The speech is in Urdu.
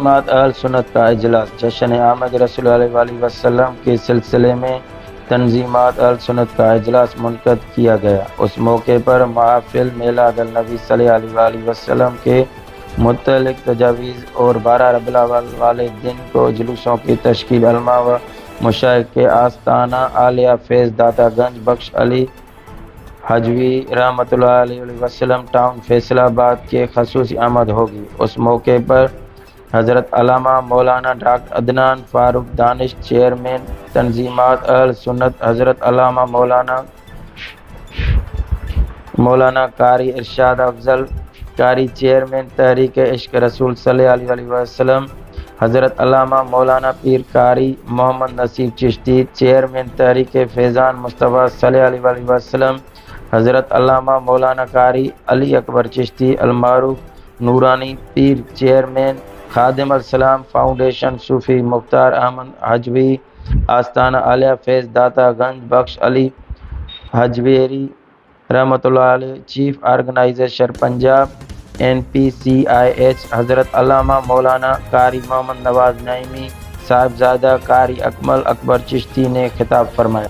تنظیمات اہل سنت کا اجلاس جشن آمد رسول اللہ علیہ وسلم کے سلسلے میں تنظیمات اہل سنت کا اجلاس منعقد کیا گیا۔ اس موقع پر محافل میلاد النبی صلی اللہ علیہ وسلم کے متعلق تجاویز اور 12 ربیع الاول والے دن کو جلوسوں کی تشکیل علماء و مشائخ کے آستانہ عالیہ فیض داتا گنج بخش علی حجوی رحمۃ اللہ علیہ وسلم ٹاؤن فیصل آباد کے خصوصی آمد ہوگی۔ اس موقع پر حضرت علامہ مولانا ڈاکٹر عدنان فاروق دانش چیئرمین تنظیمات اہل سنت، حضرت علامہ مولانا قاری ارشاد افضل قاری چیئرمین تحریک عشق رسول صلی اللہ علیہ وسلم، حضرت علامہ مولانا پیر قاری محمد نصیب چشتی چیئرمین تحریک فیضان مصطفیٰ صلی اللہ علیہ وسلم، حضرت علامہ مولانا قاری علی اکبر چشتی المعروف نورانی پیر چیئرمین خادم الاسلام فاؤنڈیشن، صوفی مختار احمد حجوی آستانہ عالیہ فیض داتا گنج بخش علی حجویری رحمۃ اللہ علیہ، چیف آرگنائزر پنجاب NPCIH، حضرت علامہ مولانا قاری محمد نواز نعیمی صاحبزادہ قاری اکمل اکبر چشتی نے خطاب فرمایا۔